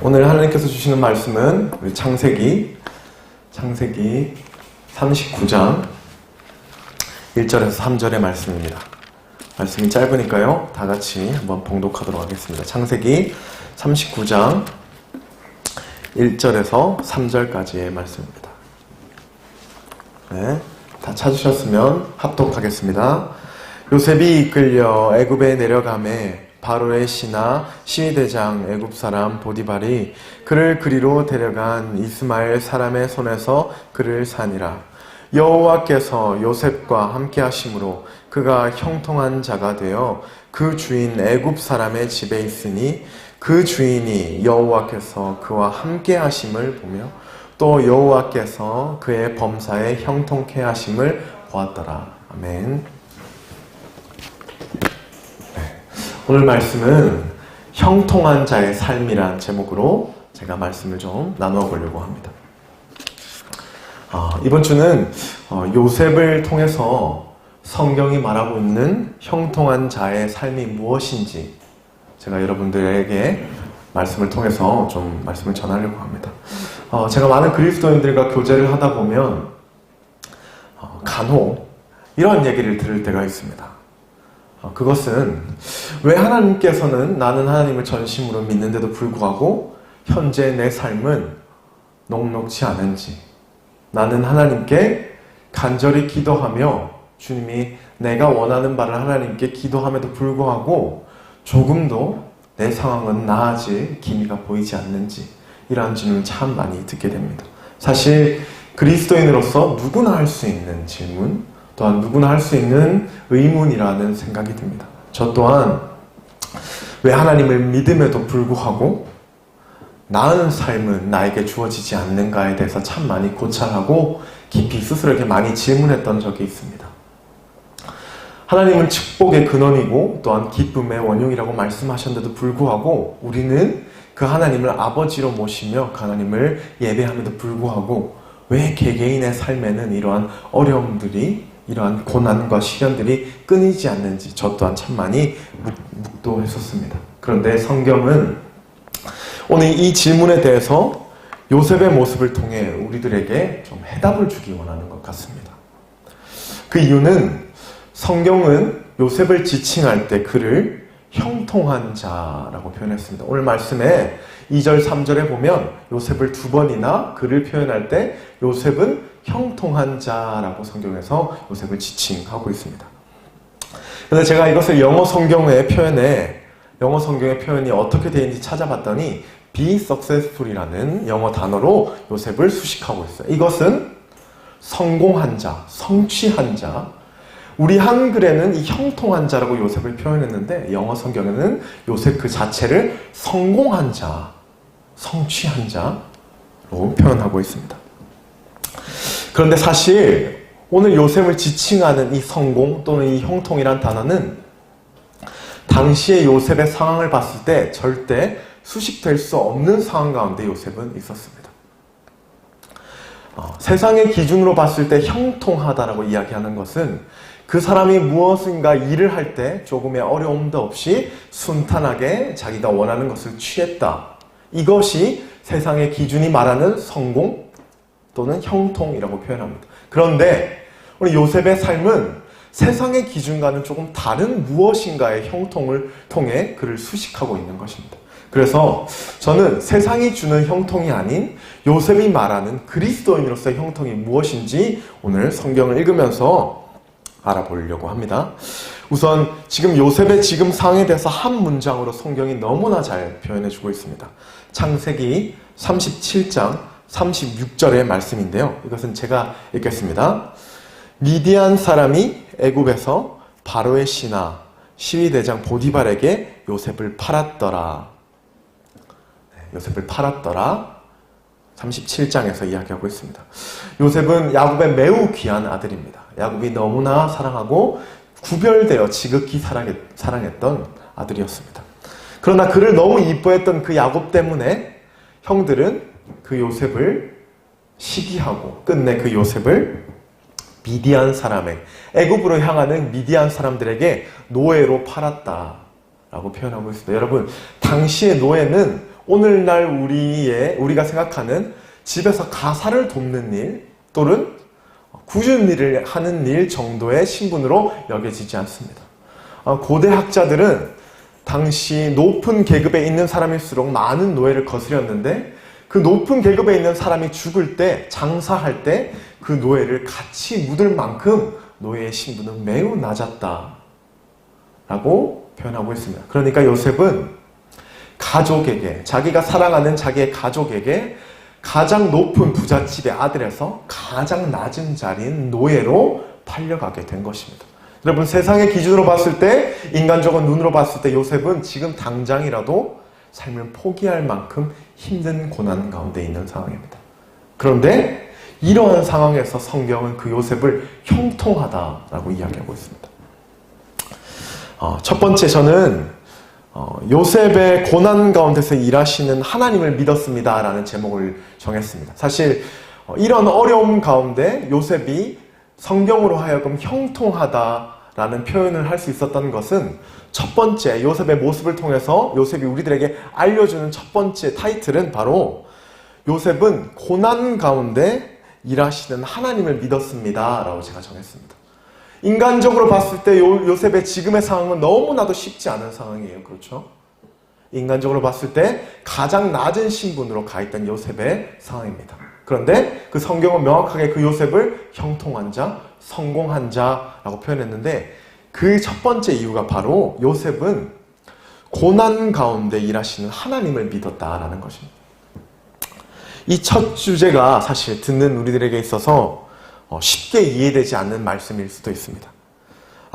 오늘 하나님께서 주시는 말씀은 우리 창세기 39장 1절에서 3절의 말씀입니다. 말씀이 짧으니까요, 다 같이 한번 봉독하도록 하겠습니다. 창세기 39장 1절에서 3절까지의 말씀입니다. 네, 다 찾으셨으면 합독하겠습니다. 요셉이 이끌려 애굽에 내려가매 바로의 신하 시위대장 애굽 사람 보디발이 그를 그리로 데려간 이스마엘 사람의 손에서 그를 산이라. 여호와께서 요셉과 함께 하심으로 그가 형통한 자가 되어 그 주인 애굽 사람의 집에 있으니 그 주인이 여호와께서 그와 함께 하심을 보며 또 여호와께서 그의 범사에 형통케 하심을 보았더라. 아멘. 오늘 말씀은 형통한 자의 삶이란 제목으로 제가 말씀을 좀 나누어 보려고 합니다. 이번 주는 요셉을 통해서 성경이 말하고 있는 형통한 자의 삶이 무엇인지 제가 여러분들에게 말씀을 통해서 좀 말씀을 전하려고 합니다. 제가 많은 그리스도인들과 교제를 하다 보면 간혹 이런 얘기를 들을 때가 있습니다. 그것은 왜 하나님께서는 나는 하나님을 전심으로 믿는데도 불구하고 현재 내 삶은 녹록지 않은지, 나는 하나님께 간절히 기도하며 주님이 내가 원하는 바를 하나님께 기도함에도 불구하고 조금도 내 상황은 나아질 기미가 보이지 않는지, 이러한 질문을 참 많이 듣게 됩니다. 사실 그리스도인으로서 누구나 할 수 있는 질문, 또한 누구나 할 수 있는 의문이라는 생각이 듭니다. 저 또한 왜 하나님을 믿음에도 불구하고 나은 삶은 나에게 주어지지 않는가에 대해서 참 많이 고찰하고 깊이 스스로에게 많이 질문했던 적이 있습니다. 하나님은 축복의 근원이고 또한 기쁨의 원흉이라고 말씀하셨는데도 불구하고 우리는 그 하나님을 아버지로 모시며 그 하나님을 예배함에도 불구하고 왜 개개인의 삶에는 이러한 어려움들이, 이러한 고난과 시련들이 끊이지 않는지 저 또한 참 많이 묵도했었습니다. 그런데 성경은 오늘 이 질문에 대해서 요셉의 모습을 통해 우리들에게 좀 해답을 주기 원하는 것 같습니다. 그 이유는 성경은 요셉을 지칭할 때 그를 형통한 자라고 표현했습니다. 오늘 말씀에 2절, 3절에 보면 요셉을 두 번이나 그를 표현할 때 요셉은 형통한 자라고 성경에서 요셉을 지칭하고 있습니다. 그래서 제가 이것을 영어 성경의 표현이 어떻게 되어 있는지 찾아봤더니 be successful이라는 영어 단어로 요셉을 수식하고 있어요. 이것은 성공한 자, 성취한 자. 우리 한글에는 이 형통한 자라고 요셉을 표현했는데 영어 성경에는 요셉 그 자체를 성공한 자, 성취한 자로 표현하고 있습니다. 그런데 사실 오늘 요셉을 지칭하는 이 성공 또는 이 형통이란 단어는 당시의 요셉의 상황을 봤을 때 절대 수식될 수 없는 상황 가운데 요셉은 있었습니다. 세상의 기준으로 봤을 때 형통하다라고 이야기하는 것은 그 사람이 무엇인가 일을 할 때 조금의 어려움도 없이 순탄하게 자기가 원하는 것을 취했다, 이것이 세상의 기준이 말하는 성공 또는 형통이라고 표현합니다. 그런데 우리 요셉의 삶은 세상의 기준과는 조금 다른 무엇인가의 형통을 통해 그를 수식하고 있는 것입니다. 그래서 저는 세상이 주는 형통이 아닌 요셉이 말하는 그리스도인으로서의 형통이 무엇인지 오늘 성경을 읽으면서 알아보려고 합니다. 우선 지금 요셉의 지금 상황에 대해서 한 문장으로 성경이 너무나 잘 표현해주고 있습니다. 창세기 37장 36절의 말씀인데요. 이것은 제가 읽겠습니다. 미디안 사람이 애굽에서 바로의 신하 시위대장 보디발에게 요셉을 팔았더라. 요셉을 팔았더라. 37장에서 이야기하고 있습니다. 요셉은 야곱의 매우 귀한 아들입니다. 야곱이 너무나 사랑하고 구별되어 지극히 사랑했던 아들이었습니다. 그러나 그를 너무 이뻐했던 그 야곱 때문에 형들은 그 요셉을 시기하고 끝내 그 요셉을 미디안 사람의 애굽으로 향하는 미디안 사람들에게 노예로 팔았다라고 표현하고 있습니다. 여러분, 당시의 노예는 오늘날 우리가 생각하는 집에서 가사를 돕는 일 또는 굳은 일을 하는 일 정도의 신분으로 여겨지지 않습니다. 고대 학자들은 당시 높은 계급에 있는 사람일수록 많은 노예를 거스렸는데 그 높은 계급에 있는 사람이 죽을 때, 장사할 때 그 노예를 같이 묻을 만큼 노예의 신분은 매우 낮았다라고 표현하고 있습니다. 그러니까 요셉은 가족에게, 자기가 사랑하는 자기의 가족에게 가장 높은 부잣집의 아들에서 가장 낮은 자리인 노예로 팔려가게 된 것입니다. 여러분, 세상의 기준으로 봤을 때, 인간적인 눈으로 봤을 때 요셉은 지금 당장이라도 삶을 포기할 만큼 힘든 고난 가운데 있는 상황입니다. 그런데 이러한 상황에서 성경은 그 요셉을 형통하다라고 이야기하고 있습니다. 첫 번째, 저는 요셉의 고난 가운데서 일하시는 하나님을 믿었습니다라는 제목을 정했습니다. 사실 이런 어려움 가운데 요셉이 성경으로 하여금 형통하다라는 표현을 할 수 있었던 것은 첫 번째, 요셉의 모습을 통해서 요셉이 우리들에게 알려주는 첫 번째 타이틀은 바로 요셉은 고난 가운데 일하시는 하나님을 믿었습니다 라고 제가 정했습니다. 인간적으로 봤을 때 요셉의 지금의 상황은 너무나도 쉽지 않은 상황이에요. 그렇죠? 인간적으로 봤을 때 가장 낮은 신분으로 가 있던 요셉의 상황입니다. 그런데 그 성경은 명확하게 그 요셉을 형통한 자, 성공한 자라고 표현했는데 그 첫 번째 이유가 바로 요셉은 고난 가운데 일하시는 하나님을 믿었다라는 것입니다. 이 첫 주제가 사실 듣는 우리들에게 있어서 쉽게 이해되지 않는 말씀일 수도 있습니다.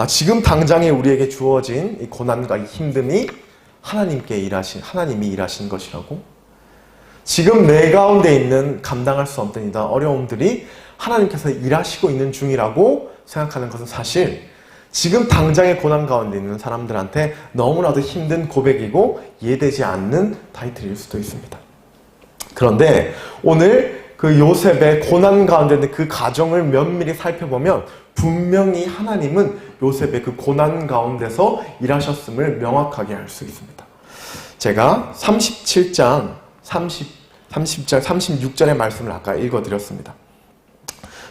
지금 당장에 우리에게 주어진 이 고난과 이 힘듦이 하나님이 일하신 것이라고? 지금 내 가운데 있는 감당할 수 없던 이런 어려움들이 하나님께서 일하시고 있는 중이라고 생각하는 것은 사실 지금 당장의 고난 가운데 있는 사람들한테 너무나도 힘든 고백이고 이해되지 않는 타이틀일 수도 있습니다. 그런데 오늘 그 요셉의 고난 가운데 있는 그 가정을 면밀히 살펴보면 분명히 하나님은 요셉의 그 고난 가운데서 일하셨음을 명확하게 알 수 있습니다. 제가 37장 36절의 말씀을 아까 읽어드렸습니다.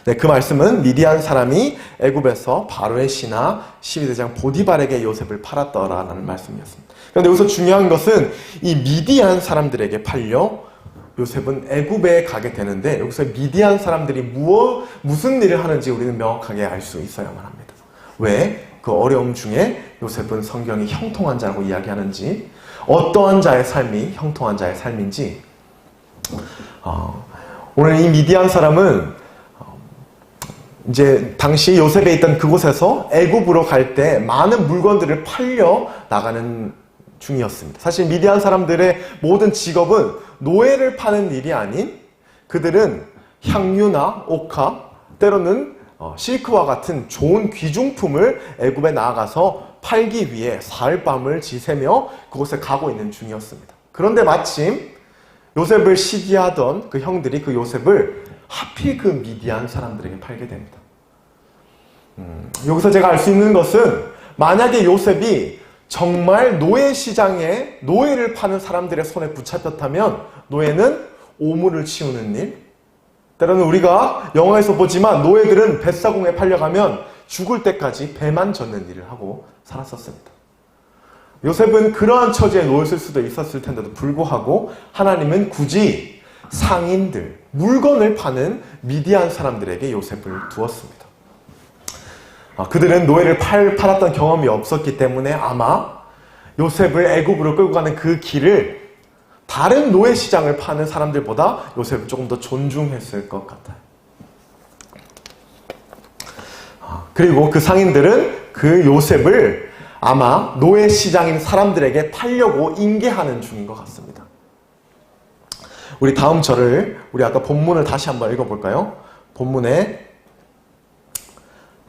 네, 그 말씀은 미디안 사람이 애굽에서 바로의 신하 시위대장 보디발에게 요셉을 팔았더라라는 말씀이었습니다. 그런데 여기서 중요한 것은 이 미디안 사람들에게 팔려 요셉은 애굽에 가게 되는데 여기서 미디안 사람들이 무슨 일을 하는지 우리는 명확하게 알 수 있어야만 합니다. 왜 그 어려움 중에 요셉은 성경이 형통한 자라고 이야기하는지, 어떠한 자의 삶이 형통한 자의 삶인지, 오늘 이 미디안 사람은 이제 당시 요셉에 있던 그곳에서 애굽으로 갈 때 많은 물건들을 팔려 나가는 중이었습니다. 사실 미디안 사람들의 모든 직업은 노예를 파는 일이 아닌 그들은 향유나 옥화, 때로는 실크와 같은 좋은 귀중품을 애굽에 나아가서 팔기 위해 사흘밤을 지새며 그곳에 가고 있는 중이었습니다. 그런데 마침 요셉을 시기하던 그 형들이 그 요셉을 하필 그 미디안 사람들에게 팔게 됩니다. 여기서 제가 알 수 있는 것은 만약에 요셉이 정말 노예 시장에 노예를 파는 사람들의 손에 붙잡혔다면 노예는 오물을 치우는 일, 때로는 우리가 영화에서 보지만 노예들은 뱃사공에 팔려가면 죽을 때까지 배만 젓는 일을 하고 살았었습니다. 요셉은 그러한 처지에 놓였을 수도 있었을 텐데도 불구하고 하나님은 굳이 상인들, 물건을 파는 미디안 사람들에게 요셉을 두었습니다. 그들은 노예를 팔았던 경험이 없었기 때문에 아마 요셉을 애굽으로 끌고 가는 그 길을 다른 노예 시장을 파는 사람들보다 요셉을 조금 더 존중했을 것 같아요. 그리고 그 상인들은 그 요셉을 아마 노예 시장인 사람들에게 팔려고 인계하는 중인 것 같습니다. 우리 다음 절을, 우리 아까 본문을 다시 한번 읽어볼까요? 본문의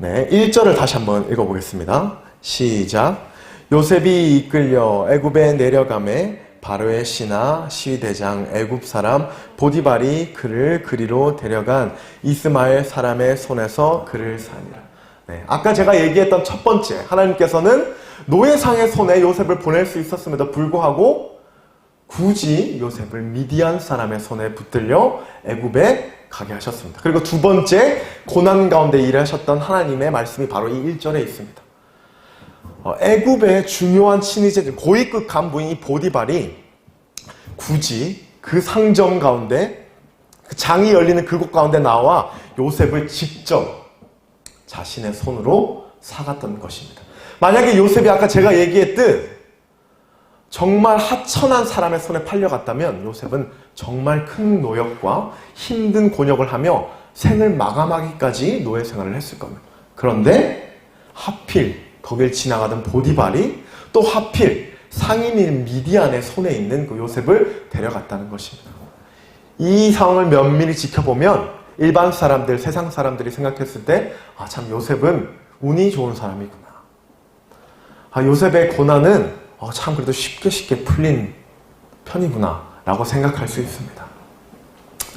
1절을 다시 한번 읽어보겠습니다. 시작. 요셉이 이끌려 애굽에 내려가매 바로의 신하 시대장 애굽 사람 보디발이 그를 그리로 데려간 이스마엘 사람의 손에서 그를 사니라. 아까 제가 얘기했던 첫 번째, 하나님께서는 노예상의 손에 요셉을 보낼 수 있었음에도 불구하고 굳이 요셉을 미디안 사람의 손에 붙들려 애굽에 가게 하셨습니다. 그리고 두 번째, 고난 가운데 일하셨던 하나님의 말씀이 바로 이 1절에 있습니다. 애굽의 중요한 친위제들, 고위급 간부인 이 보디발이 굳이 그 상점 가운데, 그 장이 열리는 그곳 가운데 나와 요셉을 직접 자신의 손으로 사갔던 것입니다. 만약에 요셉이 아까 제가 얘기했듯 정말 하천한 사람의 손에 팔려갔다면 요셉은 정말 큰 노역과 힘든 곤욕을 하며 생을 마감하기까지 노예 생활을 했을 겁니다. 그런데 하필 거길 지나가던 보디발이 또 하필 상인인 미디안의 손에 있는 그 요셉을 데려갔다는 것입니다. 이 상황을 면밀히 지켜보면 일반 사람들, 세상 사람들이 생각했을 때 참 요셉은 운이 좋은 사람이구나. 요셉의 고난은 참 그래도 쉽게 풀린 편이구나 라고 생각할 수 있습니다.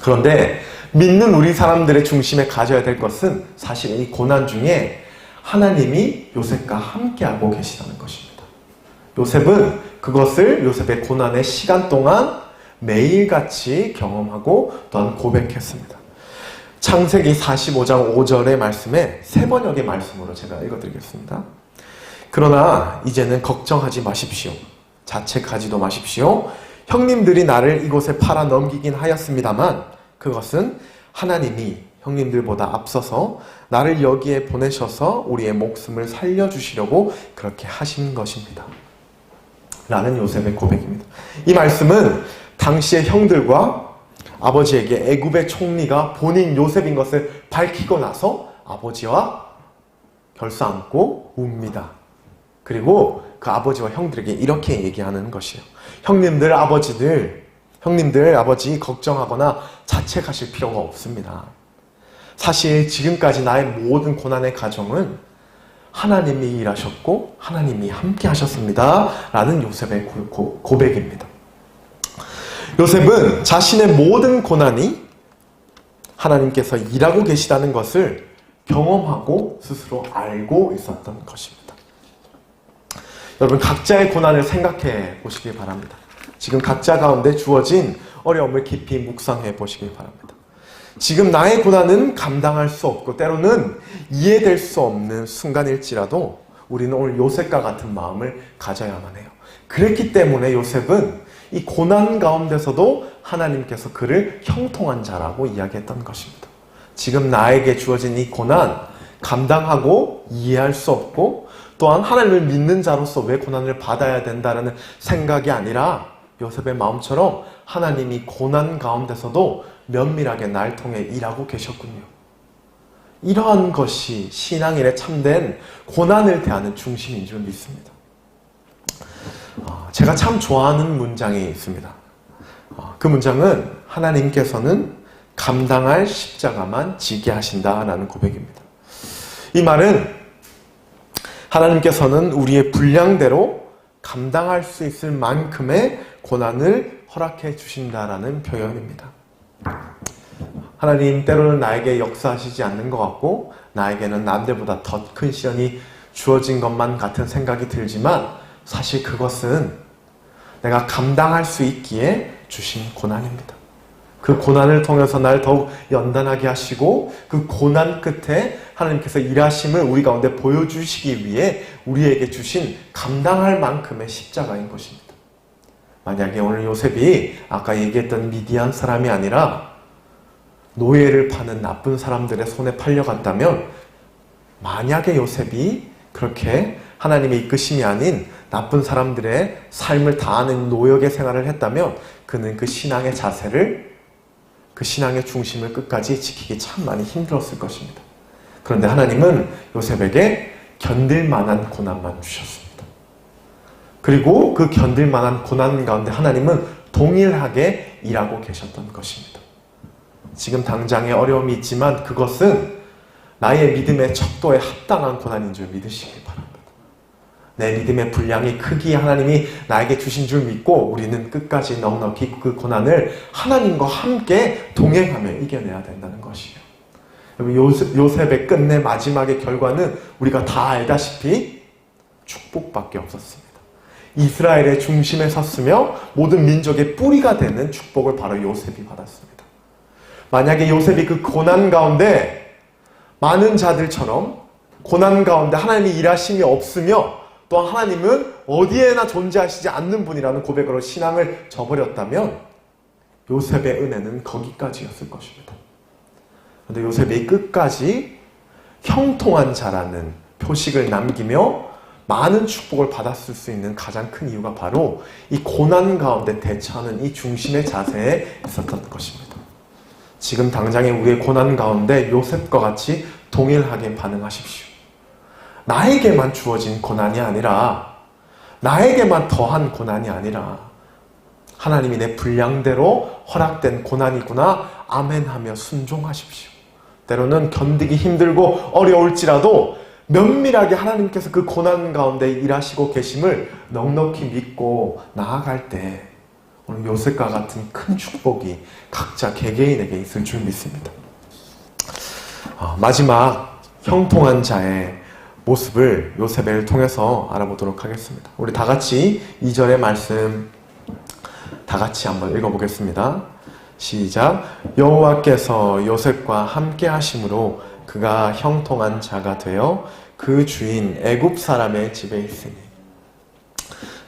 그런데 믿는 우리 사람들의 중심에 가져야 될 것은 사실 이 고난 중에 하나님이 요셉과 함께하고 계시다는 것입니다. 요셉은 그것을 요셉의 고난의 시간 동안 매일같이 경험하고 또한 고백했습니다. 창세기 45장 5절의 말씀에 세 번역의 말씀으로 제가 읽어드리겠습니다. 그러나 이제는 걱정하지 마십시오. 자책하지도 마십시오. 형님들이 나를 이곳에 팔아 넘기긴 하였습니다만 그것은 하나님이 형님들보다 앞서서 나를 여기에 보내셔서 우리의 목숨을 살려주시려고 그렇게 하신 것입니다. 라는 요셉의 고백입니다. 이 말씀은 당시의 형들과 아버지에게 애굽의 총리가 본인 요셉인 것을 밝히고 나서 아버지와 결사안고 웁니다. 그리고 그 아버지와 형들에게 이렇게 얘기하는 것이에요. 형님들 아버지 걱정하거나 자책하실 필요가 없습니다. 사실 지금까지 나의 모든 고난의 과정은 하나님이 일하셨고 하나님이 함께 하셨습니다. 라는 요셉의 고백입니다. 요셉은 자신의 모든 고난이 하나님께서 일하고 계시다는 것을 경험하고 스스로 알고 있었던 것입니다. 여러분 각자의 고난을 생각해 보시기 바랍니다. 지금 각자 가운데 주어진 어려움을 깊이 묵상해 보시기 바랍니다. 지금 나의 고난은 감당할 수 없고 때로는 이해될 수 없는 순간일지라도 우리는 오늘 요셉과 같은 마음을 가져야만 해요. 그랬기 때문에 요셉은 이 고난 가운데서도 하나님께서 그를 형통한 자라고 이야기했던 것입니다. 지금 나에게 주어진 이 고난 감당하고 이해할 수 없고 또한 하나님을 믿는 자로서 왜 고난을 받아야 된다는 생각이 아니라 요셉의 마음처럼 하나님이 고난 가운데서도 면밀하게 날 통해 일하고 계셨군요. 이러한 것이 신앙인의 참된 고난을 대하는 중심인 줄 믿습니다. 제가 참 좋아하는 문장이 있습니다. 그 문장은 하나님께서는 감당할 십자가만 지게 하신다라는 고백입니다. 이 말은 하나님께서는 우리의 분량대로 감당할 수 있을 만큼의 고난을 허락해 주신다라는 표현입니다. 하나님 때로는 나에게 역사하시지 않는 것 같고 나에게는 남들보다 더 큰 시련이 주어진 것만 같은 생각이 들지만 사실 그것은 내가 감당할 수 있기에 주신 고난입니다. 그 고난을 통해서 날 더욱 연단하게 하시고 그 고난 끝에 하나님께서 일하심을 우리 가운데 보여주시기 위해 우리에게 주신 감당할 만큼의 십자가인 것입니다. 만약에 오늘 요셉이 아까 얘기했던 미디안 사람이 아니라 노예를 파는 나쁜 사람들의 손에 팔려갔다면, 만약에 요셉이 그렇게 하나님의 이끄심이 아닌 나쁜 사람들의 삶을 다하는 노역의 생활을 했다면 그는 그 신앙의 자세를, 그 신앙의 중심을 끝까지 지키기 참 많이 힘들었을 것입니다. 그런데 하나님은 요셉에게 견딜 만한 고난만 주셨습니다. 그리고 그 견딜 만한 고난 가운데 하나님은 동일하게 일하고 계셨던 것입니다. 지금 당장의 어려움이 있지만 그것은 나의 믿음의 척도에 합당한 고난인 줄 믿으시길 바랍니다. 내 믿음의 분량이 크기에 하나님이 나에게 주신 줄 믿고 우리는 끝까지 넉넉히 그 고난을 하나님과 함께 동행하며 이겨내야 된다는 것이에요. 요셉의 끝내 마지막의 결과는 우리가 다 알다시피 축복밖에 없었습니다. 이스라엘의 중심에 섰으며 모든 민족의 뿌리가 되는 축복을 바로 요셉이 받았습니다. 만약에 요셉이 그 고난 가운데 많은 자들처럼 고난 가운데 하나님의 일하심이 없으며 또 하나님은 어디에나 존재하시지 않는 분이라는 고백으로 신앙을 저버렸다면 요셉의 은혜는 거기까지였을 것입니다. 그런데 요셉이 끝까지 형통한 자라는 표식을 남기며 많은 축복을 받았을 수 있는 가장 큰 이유가 바로 이 고난 가운데 대처하는 이 중심의 자세에 있었던 것입니다. 지금 당장의 우리의 고난 가운데 요셉과 같이 동일하게 반응하십시오. 나에게만 주어진 고난이 아니라, 나에게만 더한 고난이 아니라 하나님이 내 분량대로 허락된 고난이구나 아멘하며 순종하십시오. 때로는 견디기 힘들고 어려울지라도 면밀하게 하나님께서 그 고난 가운데 일하시고 계심을 넉넉히 믿고 나아갈 때 오늘 요셉과 같은 큰 축복이 각자 개개인에게 있을 줄 믿습니다. 마지막 형통한 자의 모습을 요셉을 통해서 알아보도록 하겠습니다. 우리 다 같이 2절의 말씀 다 같이 한번 읽어보겠습니다. 시작. 여호와께서 요셉과 함께 하심으로 그가 형통한 자가 되어 그 주인 애굽 사람의 집에 있으니.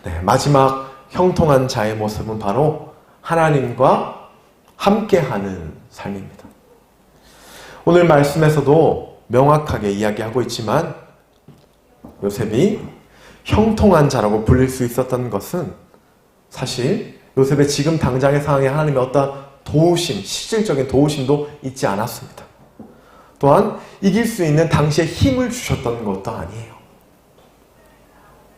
네, 마지막 형통한 자의 모습은 바로 하나님과 함께하는 삶입니다. 오늘 말씀에서도 명확하게 이야기하고 있지만 요셉이 형통한 자라고 불릴 수 있었던 것은 사실 요셉의 지금 당장의 상황에 하나님의 어떤 도우심, 실질적인 도우심도 있지 않았습니다. 또한 이길 수 있는 당시에 힘을 주셨던 것도 아니에요.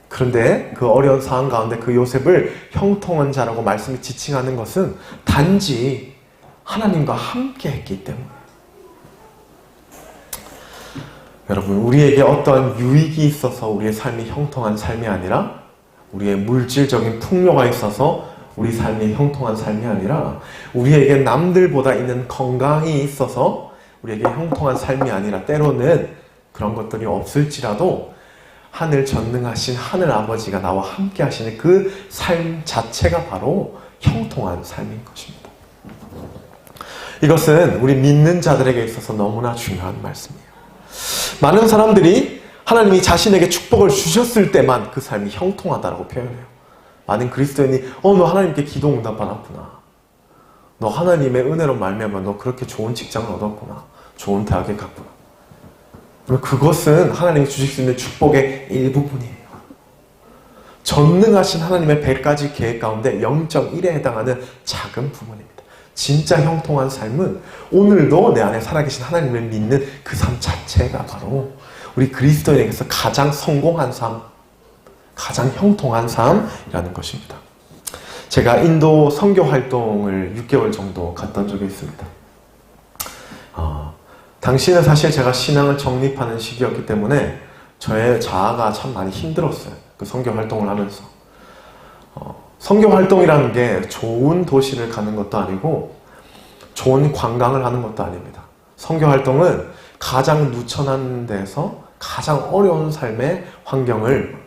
그런데 그 어려운 상황 가운데 그 요셉을 형통한 자라고 말씀이 지칭하는 것은 단지 하나님과 함께 했기 때문에. 여러분, 우리에게 어떠한 유익이 있어서 우리의 삶이 형통한 삶이 아니라, 우리의 물질적인 풍요가 있어서 우리 삶이 형통한 삶이 아니라, 우리에게 남들보다 있는 건강이 있어서 우리에게 형통한 삶이 아니라, 때로는 그런 것들이 없을지라도 하늘 전능하신 하늘 아버지가 나와 함께 하시는 그 삶 자체가 바로 형통한 삶인 것입니다. 이것은 우리 믿는 자들에게 있어서 너무나 중요한 말씀이에요. 많은 사람들이 하나님이 자신에게 축복을 주셨을 때만 그 삶이 형통하다라고 표현해요. 많은 그리스도인이 너 하나님께 기도 응답 받았구나. 너 하나님의 은혜로 말미암아 너 그렇게 좋은 직장을 얻었구나. 좋은 대학에 갔구나. 그것은 하나님이 주실 수 있는 축복의 일부분이에요. 전능하신 하나님의 100가지 계획 가운데 0.1에 해당하는 작은 부분입니다. 진짜 형통한 삶은 오늘도 내 안에 살아계신 하나님을 믿는 그 삶 자체가 바로 우리 그리스도인에게서 가장 성공한 삶, 가장 형통한 삶이라는 것입니다. 제가 인도 선교 활동을 6개월 정도 갔던 적이 있습니다. 당시에는 사실 제가 신앙을 정립하는 시기였기 때문에 저의 자아가 참 많이 힘들었어요. 그 선교 활동을 하면서. 선교 활동이라는 게 좋은 도시를 가는 것도 아니고 좋은 관광을 하는 것도 아닙니다. 선교 활동은 가장 누천한 데서 가장 어려운 삶의 환경을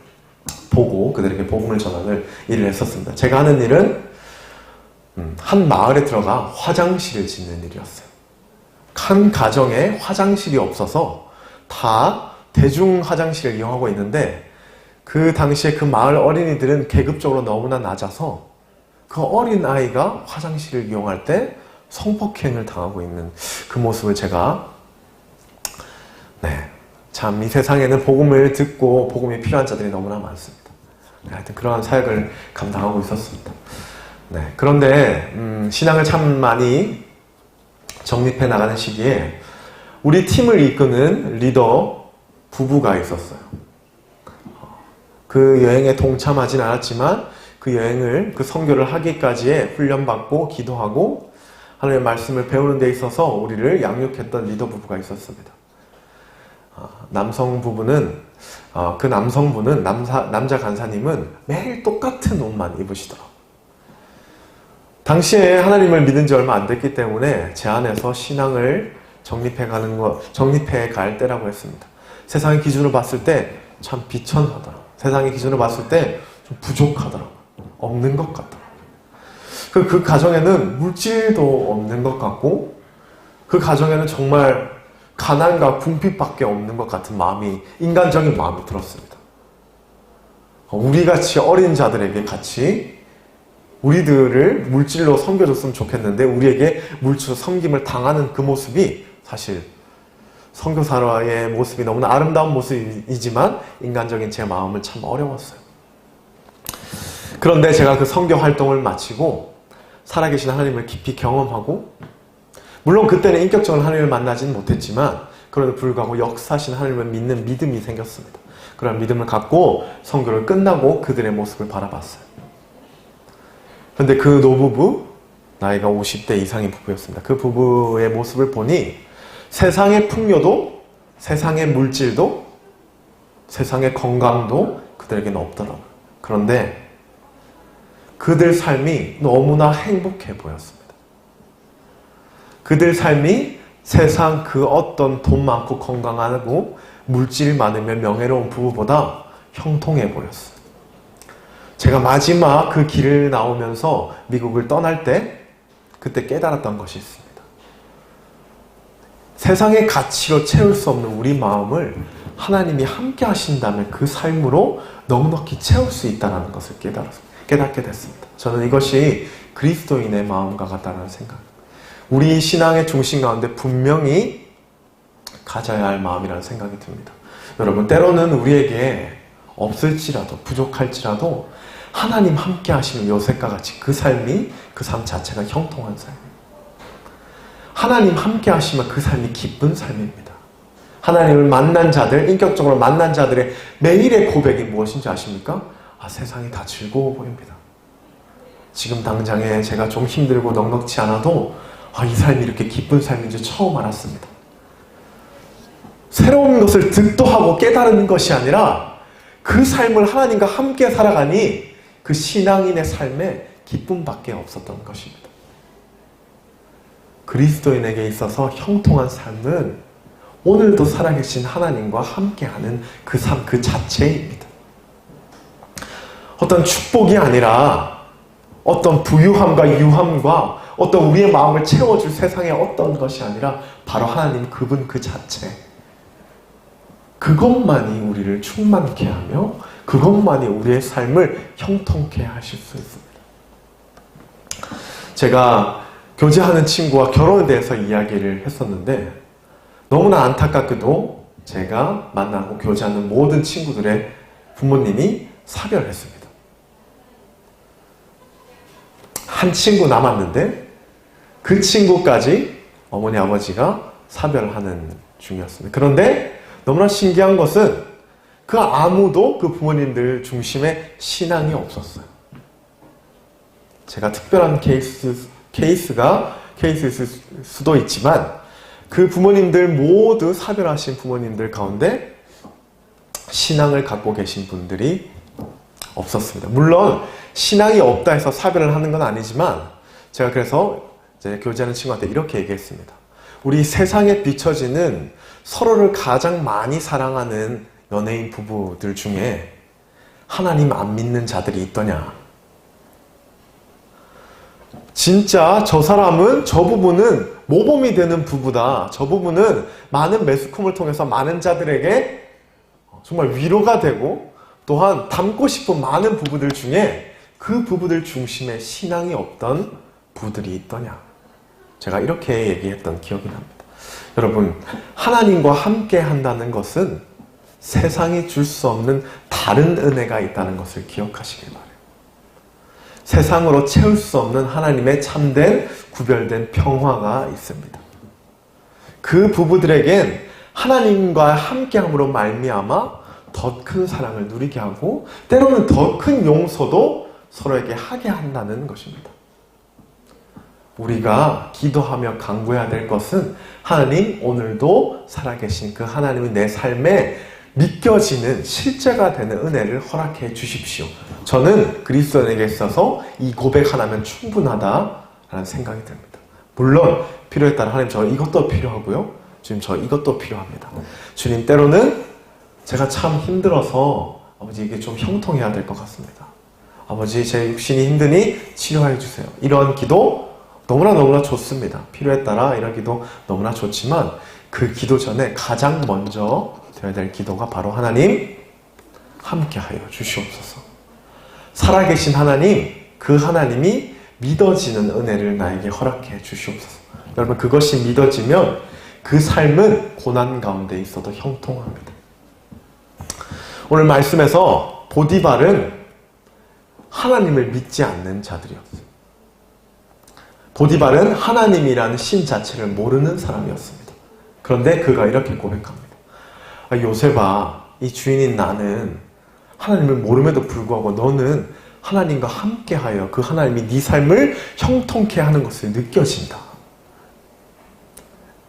보고 그들에게 복음을 전하는 일을 했었습니다. 제가 하는 일은 한 마을에 들어가 화장실을 짓는 일이었어요. 한 가정에 화장실이 없어서 다 대중 화장실을 이용하고 있는데 그 당시에 그 마을 어린이들은 계급적으로 너무나 낮아서 그 어린아이가 화장실을 이용할 때 성폭행을 당하고 있는 그 모습을 제가 참 이 세상에는 복음을 듣고 복음이 필요한 자들이 너무나 많습니다. 하여튼 그러한 사역을 감당하고 있었습니다. 그런데 신앙을 참 많이 정립해 나가는 시기에 우리 팀을 이끄는 리더 부부가 있었어요. 그 여행에 동참하진 않았지만 그 여행을, 그 선교를 하기까지에 훈련받고 기도하고 하나님의 말씀을 배우는 데 있어서 우리를 양육했던 리더 부부가 있었습니다. 남성 부부는, 그 남성분은, 남자 간사님은 매일 똑같은 옷만 입으시더라고요. 당시에 하나님을 믿은 지 얼마 안 됐기 때문에 제 안에서 신앙을 정립해 갈 때라고 했습니다. 세상의 기준으로 봤을 때 참 비천하더라고요. 세상의 기준으로 봤을 때 좀 부족하더라고요. 없는 것 같더라고요. 그 가정에는 물질도 없는 것 같고 그 가정에는 정말 가난과 궁핍밖에 없는 것 같은 마음이, 인간적인 마음이 들었습니다. 우리같이 어린 자들에게 같이 우리들을 물질로 섬겨줬으면 좋겠는데 우리에게 물질로 섬김을 당하는 그 모습이 사실 선교사의 모습이 너무나 아름다운 모습이지만 인간적인 제 마음은 참 어려웠어요. 그런데 제가 그 선교 활동을 마치고 살아계신 하나님을 깊이 경험하고, 물론 그때는 인격적으로 하나님을 만나지는 못했지만 그럼에도 불구하고 역사하신 하나님을 믿는 믿음이 생겼습니다. 그런 믿음을 갖고 선교를 끝나고 그들의 모습을 바라봤어요. 그런데 그 노부부, 나이가 50대 이상의 부부였습니다. 그 부부의 모습을 보니 세상의 풍요도, 세상의 물질도, 세상의 건강도 그들에게는 없더라고요. 그런데 그들 삶이 너무나 행복해 보였습니다. 그들 삶이 세상 그 어떤 돈 많고 건강하고 물질 많으며 명예로운 부부보다 형통해 보였어요. 제가 마지막 그 길을 나오면서 미국을 떠날 때 그때 깨달았던 것이 있습니다. 세상의 가치로 채울 수 없는 우리 마음을 하나님이 함께 하신다면 그 삶으로 넉넉히 채울 수 있다는 것을 깨닫게 됐습니다. 저는 이것이 그리스도인의 마음과 같다는 생각, 우리 신앙의 중심 가운데 분명히 가져야 할 마음이라는 생각이 듭니다. 여러분, 때로는 우리에게 없을지라도 부족할지라도 하나님 함께 하시는 요셉과 같이 그 삶이, 그 삶 자체가 형통한 삶입니다. 하나님 함께 하시면 그 삶이 기쁜 삶입니다. 하나님을 만난 자들, 인격적으로 만난 자들의 매일의 고백이 무엇인지 아십니까? 세상이 다 즐거워 보입니다. 지금 당장에 제가 좀 힘들고 넉넉지 않아도 이 삶이 이렇게 기쁜 삶인 줄 처음 알았습니다. 새로운 것을 득도하고 깨달은 것이 아니라 그 삶을 하나님과 함께 살아가니 그 신앙인의 삶에 기쁨밖에 없었던 것입니다. 그리스도인에게 있어서 형통한 삶은 오늘도 살아계신 하나님과 함께하는 그 삶 그 자체입니다. 어떤 축복이 아니라 어떤 부유함과 유함과 어떤 우리의 마음을 채워줄 세상의 어떤 것이 아니라 바로 하나님 그분 그 자체, 그것만이 우리를 충만케 하며 그것만이 우리의 삶을 형통케 하실 수 있습니다. 제가 교제하는 친구와 결혼에 대해서 이야기를 했었는데 너무나 안타깝게도 제가 만나고 교제하는 모든 친구들의 부모님이 사별했습니다. 한 친구 남았는데 그 친구까지 어머니 아버지가 사별하는 중이었습니다. 그런데 너무나 신기한 것은 그 아무도 그 부모님들 중심에 신앙이 없었어요. 제가 특별한 케이스일 수도 있지만 그 부모님들 모두 사별하신 부모님들 가운데 신앙을 갖고 계신 분들이 없었습니다. 물론 신앙이 없다 해서 사별을 하는 건 아니지만 제가 그래서 이제 교제하는 친구한테 이렇게 얘기했습니다. 우리 세상에 비춰지는 서로를 가장 많이 사랑하는 연예인 부부들 중에 하나님 안 믿는 자들이 있더냐? 진짜 저 사람은 저 부분은 모범이 되는 부부다. 저 부분은 많은 매스컴을 통해서 많은 자들에게 정말 위로가 되고 또한 닮고 싶은 많은 부부들 중에 그 부부들 중심에 신앙이 없던 부부들이 있더냐. 제가 이렇게 얘기했던 기억이 납니다. 여러분, 하나님과 함께 한다는 것은 세상이 줄 수 없는 다른 은혜가 있다는 것을 기억하시길 바라요. 세상으로 채울 수 없는 하나님의 참된 구별된 평화가 있습니다. 그 부부들에겐 하나님과 함께함으로 말미암아 더 큰 사랑을 누리게 하고 때로는 더 큰 용서도 서로에게 하게 한다는 것입니다. 우리가 기도하며 간구해야 될 것은 하나님, 오늘도 살아계신 그 하나님이 내 삶에 믿겨지는 실제가 되는 은혜를 허락해 주십시오. 저는 그리스도인에게 있어서 이 고백 하나면 충분하다라는 생각이 듭니다. 물론 필요에 따라 하나님, 저 이것도 필요하고요. 주님, 저 이것도 필요합니다. 주님, 때로는 제가 참 힘들어서 아버지 이게 좀 형통해야 될 것 같습니다. 아버지, 제 육신이 힘드니 치료해 주세요. 이런 기도 너무나 좋습니다. 필요에 따라 이런 기도 너무나 좋지만 그 기도 전에 가장 먼저 되어야 될 기도가 바로 하나님, 함께하여 주시옵소서. 살아계신 하나님, 그 하나님이 믿어지는 은혜를 나에게 허락해 주시옵소서. 여러분, 그것이 믿어지면 그 삶은 고난 가운데 있어도 형통합니다. 오늘 말씀에서 보디발은 하나님을 믿지 않는 자들이었어요. 보디발은 하나님이라는 신 자체를 모르는 사람이었습니다. 그런데 그가 이렇게 고백합니다. 요셉아, 이 주인인 나는 하나님을 모름에도 불구하고 너는 하나님과 함께하여 그 하나님이 네 삶을 형통케 하는 것을 느껴진다.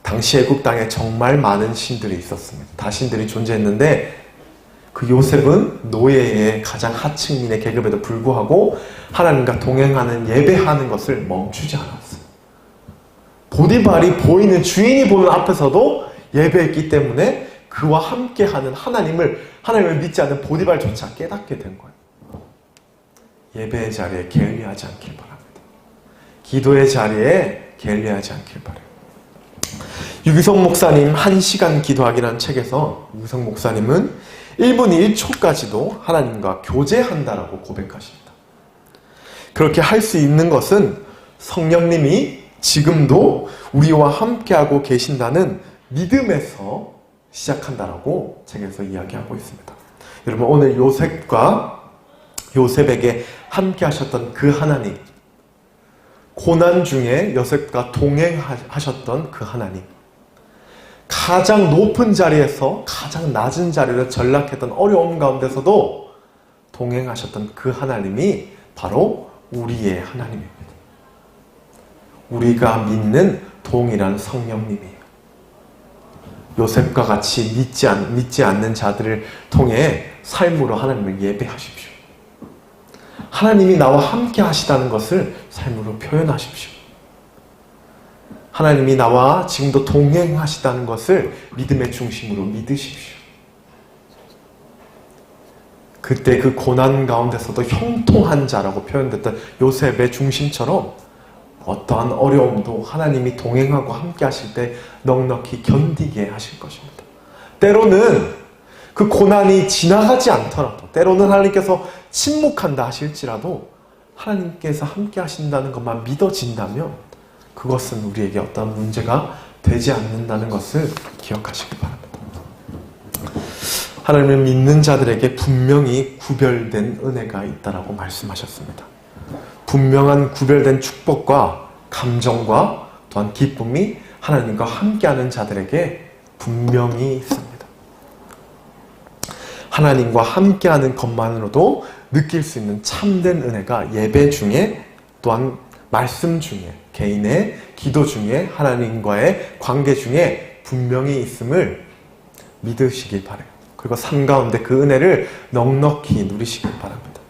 당시 애국 땅에 정말 많은 신들이 있었습니다. 다신들이 존재했는데 그 요셉은 노예의 가장 하층민의 계급에도 불구하고 하나님과 동행하는 예배하는 것을 멈추지 않았어요. 보디발이 보이는 주인이 보는 앞에서도 예배했기 때문에 그와 함께하는 하나님을 믿지 않는 보디발조차 깨닫게 된 거예요. 예배의 자리에 게을리하지 않길 바랍니다. 기도의 자리에 게을리하지 않길 바라요. 유기성 목사님 1시간 기도하기라는 책에서 유기성 목사님은 1분 1초까지도 하나님과 교제한다라고 고백하십니다. 그렇게 할 수 있는 것은 성령님이 지금도 우리와 함께하고 계신다는 믿음에서 시작한다라고 책에서 이야기하고 있습니다. 여러분, 오늘 요셉에게 함께 하셨던 그 하나님, 고난 중에 요셉과 동행하셨던 그 하나님, 가장 높은 자리에서 가장 낮은 자리로 전락했던 어려움 가운데서도 동행하셨던 그 하나님이 바로 우리의 하나님입니다. 우리가 믿는 동일한 성령님이에요. 요셉과 같이 믿지 않는 자들을 통해 삶으로 하나님을 예배하십시오. 하나님이 나와 함께 하시다는 것을 삶으로 표현하십시오. 하나님이 나와 지금도 동행하시다는 것을 믿음의 중심으로 믿으십시오. 그때 그 고난 가운데서도 형통한 자라고 표현됐던 요셉의 중심처럼 어떠한 어려움도 하나님이 동행하고 함께 하실 때 넉넉히 견디게 하실 것입니다. 때로는 그 고난이 지나가지 않더라도, 때로는 하나님께서 침묵한다 하실지라도 하나님께서 함께 하신다는 것만 믿어진다면 그것은 우리에게 어떤 문제가 되지 않는다는 것을 기억하시기 바랍니다. 하나님을 믿는 자들에게 분명히 구별된 은혜가 있다라고 말씀하셨습니다. 분명한 구별된 축복과 감정과 또한 기쁨이 하나님과 함께하는 자들에게 분명히 있습니다. 하나님과 함께하는 것만으로도 느낄 수 있는 참된 은혜가 예배 중에 또한 말씀 중에 개인의 기도 중에 하나님과의 관계 중에 분명히 있음을 믿으시길 바라요. 그리고 삶 가운데 그 은혜를 넉넉히 누리시길 바랍니다.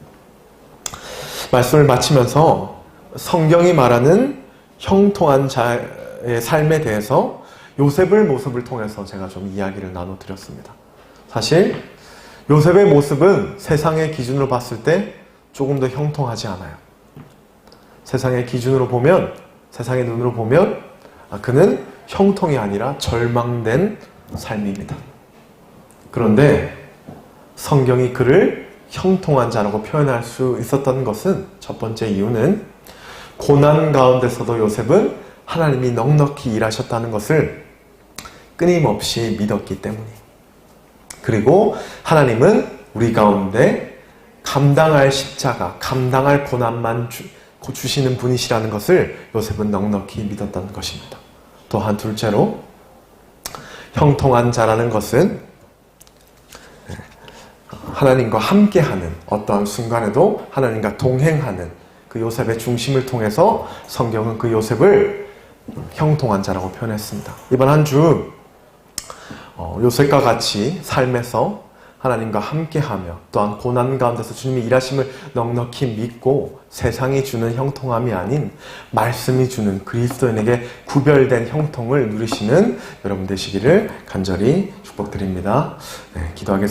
말씀을 마치면서 성경이 말하는 형통한 자의 삶에 대해서 요셉의 모습을 통해서 제가 좀 이야기를 나눠드렸습니다. 사실 요셉의 모습은 세상의 기준으로 봤을 때 조금 더 형통하지 않아요. 세상의 기준으로 보면, 세상의 눈으로 보면 그는 형통이 아니라 절망된 삶입니다. 그런데 성경이 그를 형통한 자라고 표현할 수 있었던 것은, 첫 번째 이유는 고난 가운데서도 요셉은 하나님이 넉넉히 일하셨다는 것을 끊임없이 믿었기 때문이에요. 그리고 하나님은 우리 가운데 감당할 십자가, 감당할 고난만 주시는 분이시라는 것을 요셉은 넉넉히 믿었다는 것입니다. 또한 둘째로, 형통한 자라는 것은 하나님과 함께하는, 어떠한 순간에도 하나님과 동행하는 그 요셉의 중심을 통해서 성경은 그 요셉을 형통한 자라고 표현했습니다. 이번 한 주 요셉과 같이 삶에서 하나님과 함께하며 또한 고난 가운데서 주님의 일하심을 넉넉히 믿고 세상이 주는 형통함이 아닌 말씀이 주는 그리스도인에게 구별된 형통을 누리시는 여러분 되시기를 간절히 축복드립니다. 네, 기도하겠습니다.